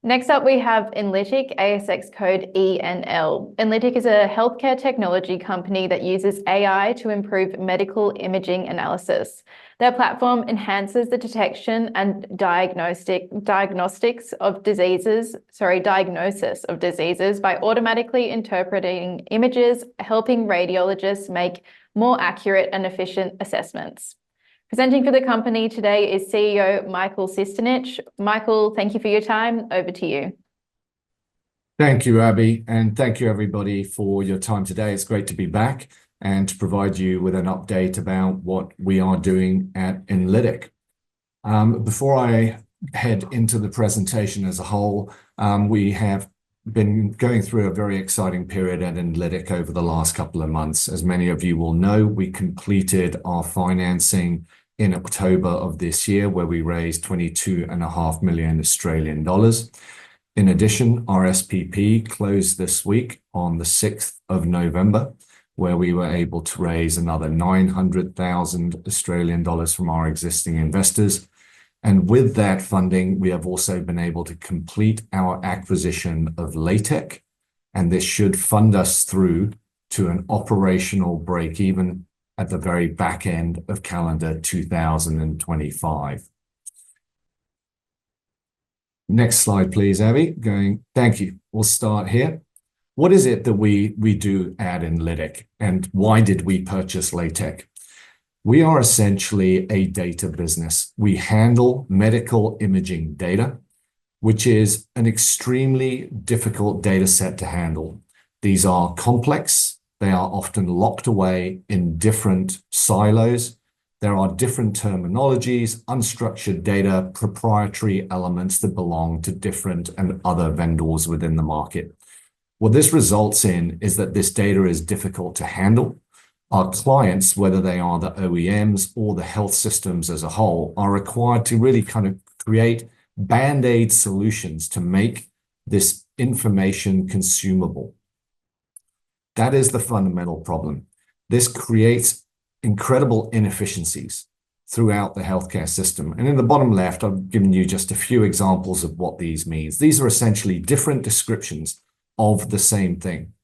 Next up, we have Enlitic, ASX code ENL. Enlitic is a healthcare technology company that uses AI to improve medical imaging analysis. Their platform enhances the detection and diagnosis of diseases by automatically interpreting images, helping radiologists make more accurate and efficient assessments. Presenting for the company today is CEO Michael Cisternich. Michael, thank you for your time. Over to you. Thank you, Abby, and thank you everybody for your time today. It's great to be back and to provide you with an update about what we are doing at Enlitic. Before I head into the presentation as a whole, we have been going through a very exciting period at Enlitic over the last couple of months. As many of you will know, we completed our financing in October of this year, where we raised 22.5 million Australian dollars. In addition, our SPP closed this week on the 6th of November, where we were able to raise another 900,000 Australian dollars from our existing investors. And with that funding, we have also been able to complete our acquisition of Latec, and this should fund us through to an operational break-even at the very back end of calendar 2025. Next slide, please, Abby. Thank you. We'll start here. What is it that we do at Enlitic, and why did we purchase Latec? We are essentially a data business. We handle medical imaging data, which is an extremely difficult data set to handle. These are complex. They are often locked away in different silos. There are different terminologies, unstructured data, proprietary elements that belong to different and other vendors within the market. What this results in is that this data is difficult to handle. Our clients, whether they are the OEMs or the health systems as a whole, are required to really kind of create band-aid solutions to make this information consumable. That is the fundamental problem. This creates incredible inefficiencies throughout the healthcare system. And in the bottom left, I've given you just a few examples of what these mean. These are essentially different descriptions of the same thing.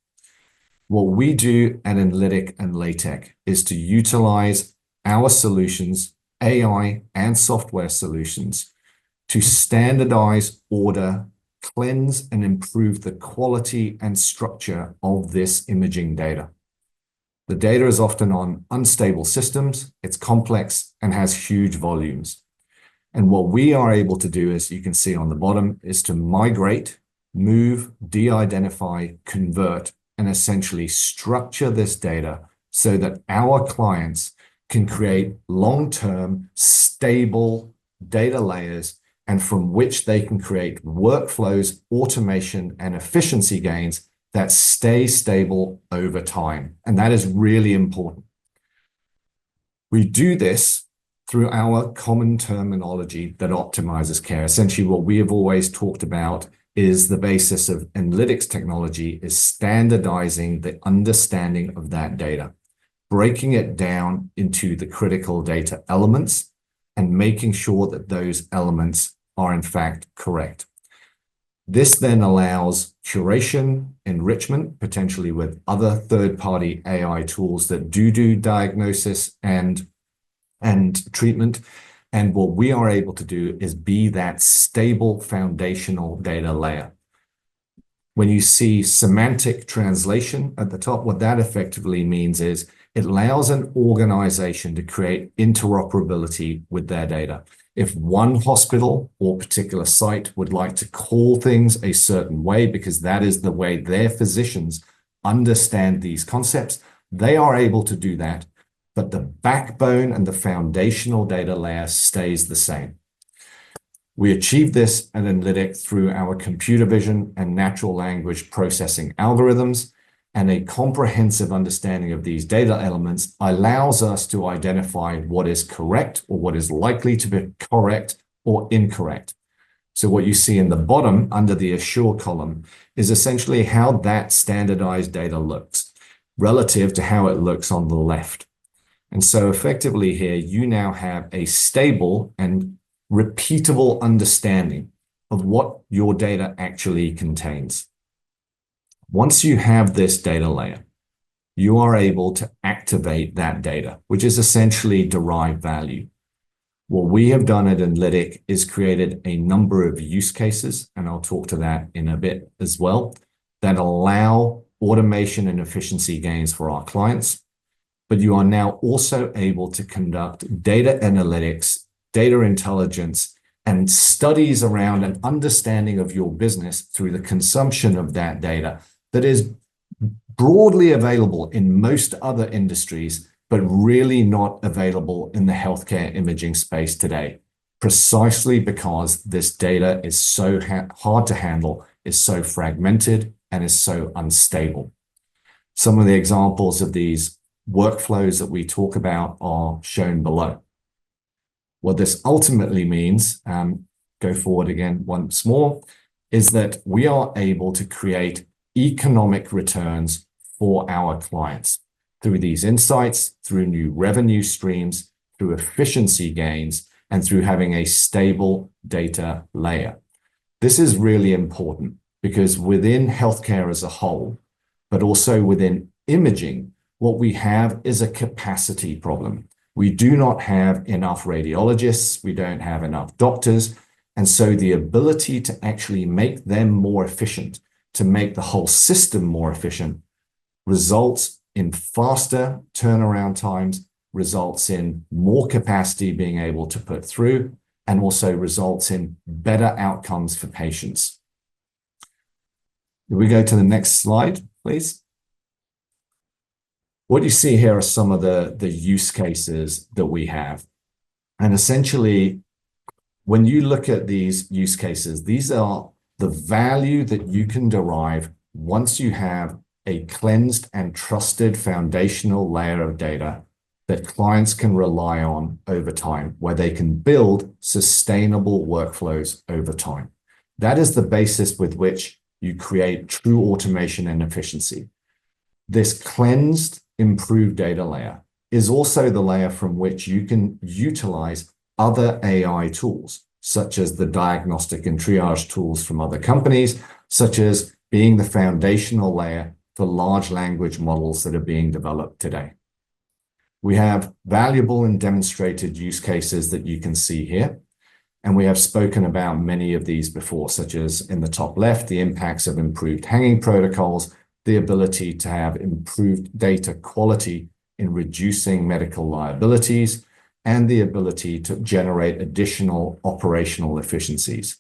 What we do at Enlitic and Latec is to utilize our solutions, AI and software solutions, to standardize, order, cleanse, and improve the quality and structure of this imaging data. The data is often on unstable systems, it's complex, and has huge volumes. And what we are able to do, as you can see on the bottom, is to migrate, move, de-identify, convert, and essentially structure this data so that our clients can create long-term, stable data layers, and from which they can create workflows, automation, and efficiency gains that stay stable over time. And that is really important. We do this through our common terminology that optimizes care. Essentially, what we have always talked about is the basis of Enlitic's technology is standardizing the understanding of that data, breaking it down into the critical data elements, and making sure that those elements are in fact correct. This then allows curation, enrichment, potentially with other third-party AI tools that do diagnosis and treatment. And what we are able to do is be that stable foundational data layer. When you see semantic translation at the top, what that effectively means is it allows an organization to create interoperability with their data. If one hospital or particular site would like to call things a certain way, because that is the way their physicians understand these concepts, they are able to do that, but the backbone and the foundational data layer stays the same. We achieve this at Enlitic through our computer vision and natural language processing algorithms, and a comprehensive understanding of these data elements allows us to identify what is correct or what is likely to be correct or incorrect. So what you see in the bottom under the Assure column is essentially how that standardized data looks relative to how it looks on the left. And so effectively here, you now have a stable and repeatable understanding of what your data actually contains. Once you have this data layer, you are able to activate that data, which is essentially derived value. What we have done at Enlitic is created a number of use cases, and I'll talk to that in a bit as well, that allow automation and efficiency gains for our clients. But you are now also able to conduct data analytics, data intelligence, and studies around an understanding of your business through the consumption of that data that is broadly available in most other industries, but really not available in the healthcare imaging space today, precisely because this data is so hard to handle, is so fragmented, and is so unstable. Some of the examples of these workflows that we talk about are shown below. What this ultimately means, go forward again once more, is that we are able to create economic returns for our clients through these insights, through new revenue streams, through efficiency gains, and through having a stable data layer. This is really important because within healthcare as a whole, but also within imaging, what we have is a capacity problem. We do not have enough radiologists, we don't have enough doctors, and so the ability to actually make them more efficient, to make the whole system more efficient, results in faster turnaround times, results in more capacity being able to put through, and also results in better outcomes for patients. If we go to the next slide, please. What you see here are some of the use cases that we have. And essentially, when you look at these use cases, these are the value that you can derive once you have a cleansed and trusted foundational layer of data that clients can rely on over time, where they can build sustainable workflows over time. That is the basis with which you create true automation and efficiency. This cleansed, improved data layer is also the layer from which you can utilize other AI tools, such as the diagnostic and triage tools from other companies, such as being the foundational layer for large language models that are being developed today. We have valuable and demonstrated use cases that you can see here, and we have spoken about many of these before, such as in the top left, the impacts of improved hanging protocols, the ability to have improved data quality in reducing medical liabilities, and the ability to generate additional operational efficiencies.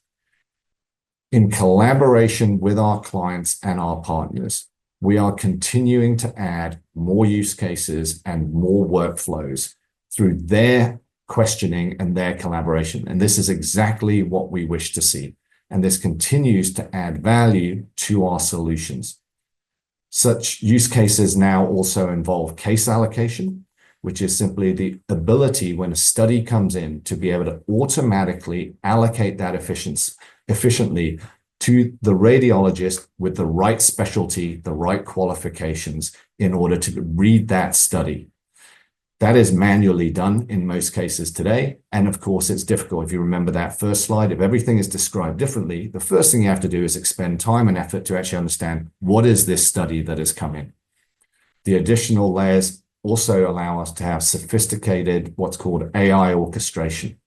In collaboration with our clients and our partners, we are continuing to add more use cases and more workflows through their questioning and their collaboration. And this is exactly what we wish to see. And this continues to add value to our solutions. Such use cases now also involve case allocation, which is simply the ability when a study comes in to be able to automatically allocate that efficiently to the radiologist with the right specialty, the right qualifications in order to read that study. That is manually done in most cases today. And of course, it's difficult. If you remember that first slide, if everything is described differently, the first thing you have to do is expend time and effort to actually understand what is this study that has come in. The additional layers also allow us to have sophisticated, what's called AI orchestration.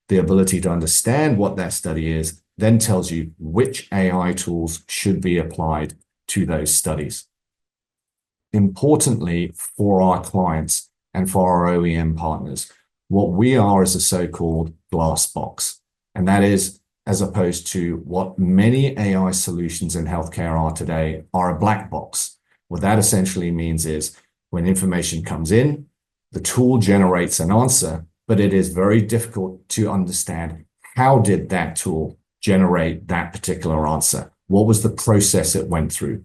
The ability to understand what that study is then tells you which AI tools should be applied to those studies. Importantly, for our clients and for our OEM partners, what we are is a so-called glass box. And that is, as opposed to what many AI solutions in healthcare are today, are a black box. What that essentially means is when information comes in, the tool generates an answer, but it is very difficult to understand how did that tool generate that particular answer? What was the process it went through?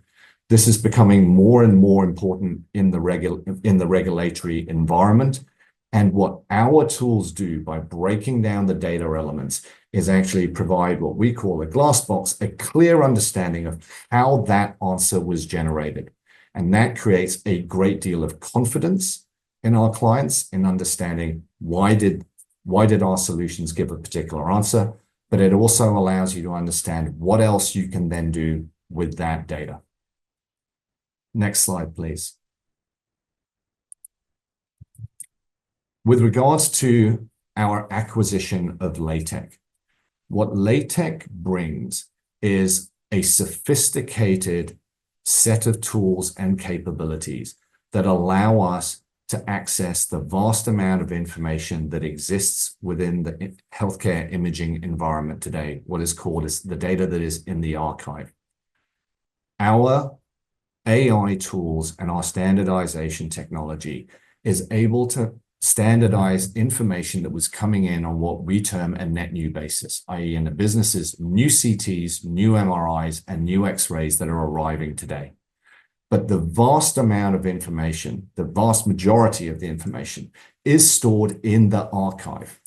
This is becoming more and more important in the regulatory environment. And what our tools do by breaking down the data elements is actually provide what we call a glass box, a clear understanding of how that answer was generated. And that creates a great deal of confidence in our clients in understanding why did our solutions give a particular answer, but it also allows you to understand what else you can then do with that data. Next slide, please. With regards to our acquisition of Latec, what Latec brings is a sophisticated set of tools and capabilities that allow us to access the vast amount of information that exists within the healthcare imaging environment today, what is called as the data that is in the archive. Our AI tools and our standardization technology is able to standardize information that was coming in on what we term a net new basis, i.e. in the businesses, new CTs, new MRIs, and new X-rays that are arriving today. But the vast amount of information, the vast majority of the information is stored in the archive.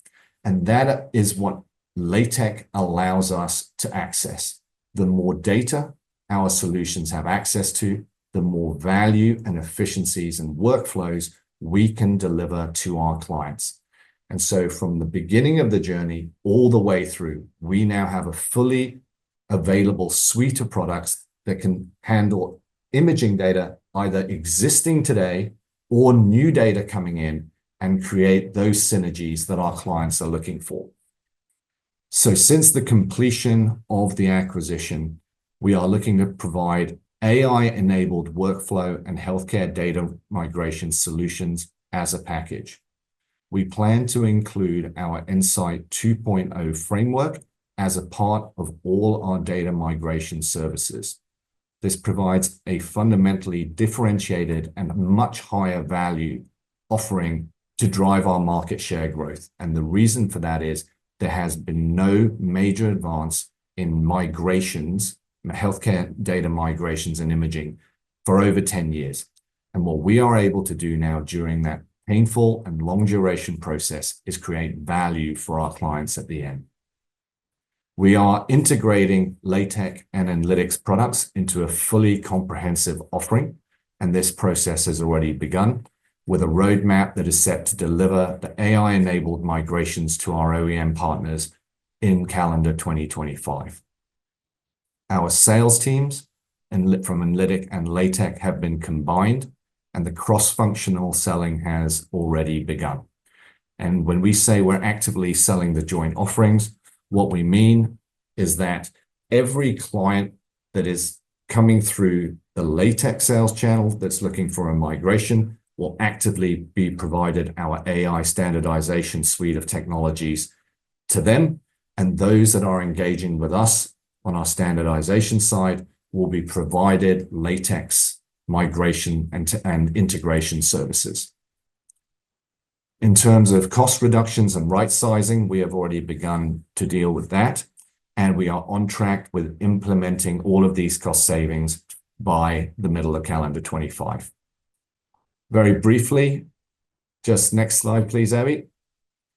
And that is what Latec allows us to access. The more data our solutions have access to, the more value and efficiencies and workflows we can deliver to our clients. And so from the beginning of the journey all the way through, we now have a fully available suite of products that can handle imaging data, either existing today or new data coming in, and create those synergies that our clients are looking for. So since the completion of the acquisition, we are looking to provide AI-enabled workflow and healthcare data migration solutions as a package. We plan to include our Insight 2.0 framework as a part of all our data migration services. This provides a fundamentally differentiated and much higher value offering to drive our market share growth. And the reason for that is there has been no major advance in migrations, healthcare data migrations and imaging for over 10 years. And what we are able to do now during that painful and long duration process is create value for our clients at the end. We are integrating Latec and Inlytix products into a fully comprehensive offering, and this process has already begun with a roadmap that is set to deliver the AI-enabled migrations to our OEM partners in calendar 2025. Our sales teams from Inlytix and Latec have been combined, and the cross-functional selling has already begun. And when we say we're actively selling the joint offerings, what we mean is that every client that is coming through the Latec sales channel that's looking for a migration will actively be provided our AI standardization suite of technologies to them. And those that are engaging with us on our standardization side will be provided Latec migration and integration services. In terms of cost reductions and right sizing, we have already begun to deal with that, and we are on track with implementing all of these cost savings by the middle of calendar 25. Very briefly, just next slide, please, Abby.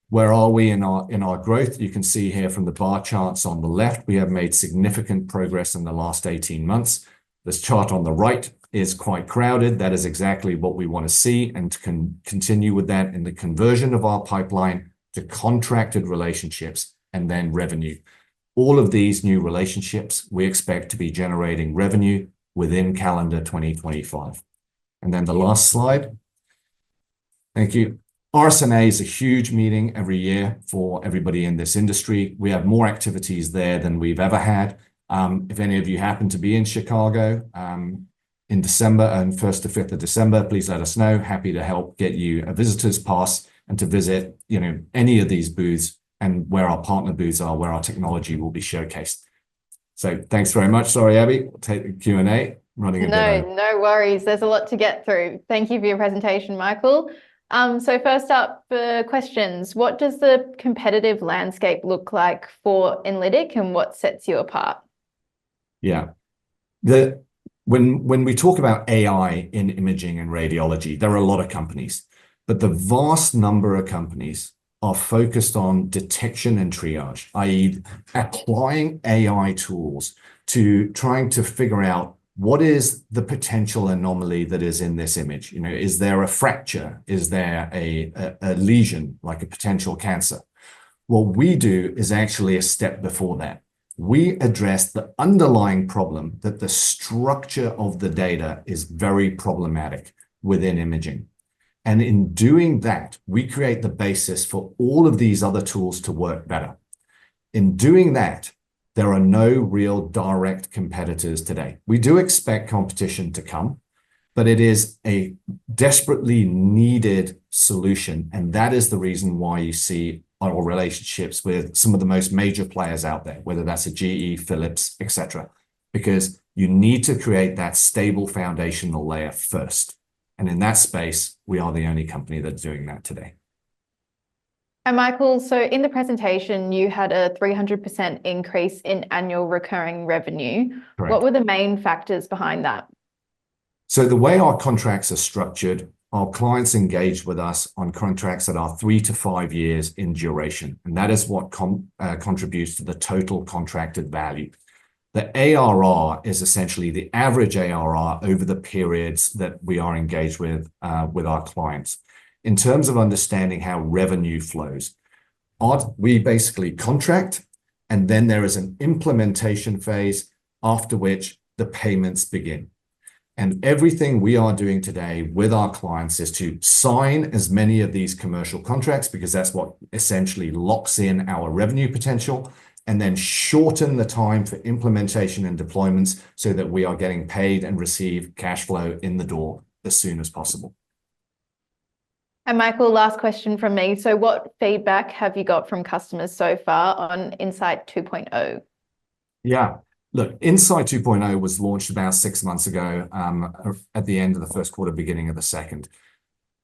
Where are we in our growth? You can see here from the bar charts on the left, we have made significant progress in the last 18 months. This chart on the right is quite crowded. That is exactly what we want to see, and to continue with that in the conversion of our pipeline to contracted relationships and then revenue. All of these new relationships we expect to be generating revenue within calendar 2025. And then the last slide. Thank you. RSNA is a huge meeting every year for everybody in this industry. We have more activities there than we've ever had. If any of you happen to be in Chicago in December and 1st to 5th of December, please let us know. Happy to help get you a visitor's pass and to visit, any of these booths and where our partner booths are, where our technology will be showcased. So thanks very much. Sorry, Abby, we'll take the Q&A. Running a bit over. No worries. There's a lot to get through. Thank you for your presentation, Michael. So first up for questions, what does the competitive landscape look like for Inlytix and what sets you apart? Yeah. When we talk about AI in imaging and radiology, there are a lot of companies, but the vast number of companies are focused on detection and triage, i.e. applying AI tools to trying to figure out what is the potential anomaly that is in this image. Is there a fracture? Is there a lesion, like a potential cancer? What we do is actually a step before that. We address the underlying problem that the structure of the data is very problematic within imaging. And in doing that, we create the basis for all of these other tools to work better. In doing that, there are no real direct competitors today. We do expect competition to come, but it is a desperately needed solution. And that is the reason why you see our relationships with some of the most major players out there, whether that's a GE, Philips, etc., because you need to create that stable foundational layer first. And in that space, we are the only company that's doing that today. And Michael, so in the presentation, you had a 300% increase in annual recurring revenue. Correct. What were the main factors behind that? So the way our contracts are structured, our clients engage with us on contracts that are 3 to 5 years in duration. And that is what contributes to the total contracted value. The ARR is essentially the average ARR over the periods that we are engaged with our clients. In terms of understanding how revenue flows, we basically contract, and then there is an implementation phase after which the payments begin. And everything we are doing today with our clients is to sign as many of these commercial contracts, because that's what essentially locks in our revenue potential, and then shorten the time for implementation and deployments so that we are getting paid and receive cash flow in the door as soon as possible. And Michael, last question from me. So what feedback have you got from customers so far on Insight 2.0? Yeah, look, Insight 2.0 was launched about 6 months ago at the end of the first quarter, beginning of the second.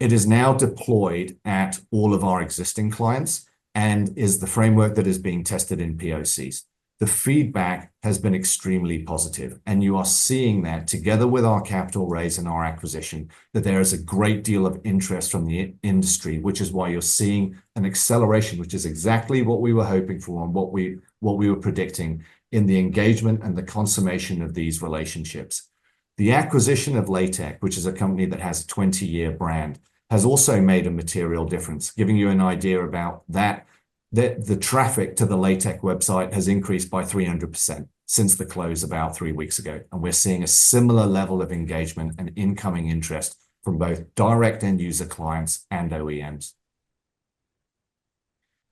It is now deployed at all of our existing clients and is the framework that is being tested in POCs. The feedback has been extremely positive, and you are seeing that together with our capital raise and our acquisition, that there is a great deal of interest from the industry, which is why you're seeing an acceleration, which is exactly what we were hoping for and what we were predicting in the engagement and the consummation of these relationships. The acquisition of Laitec, which is a company that has a 20-year brand, has also made a material difference, giving you an idea about that. The traffic to the Laitec website has increased by 300% since the close about 3 weeks ago. And we're seeing a similar level of engagement and incoming interest from both direct end user clients and OEMs.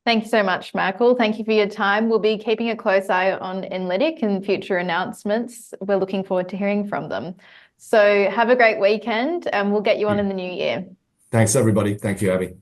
Thank you so much, Michael. Thank you for your time. We'll be keeping a close eye on Inlytic and future announcements. We're looking forward to hearing from them. So have a great weekend, and we'll get you on in the new year. Thanks, everybody. Thank you, Abby.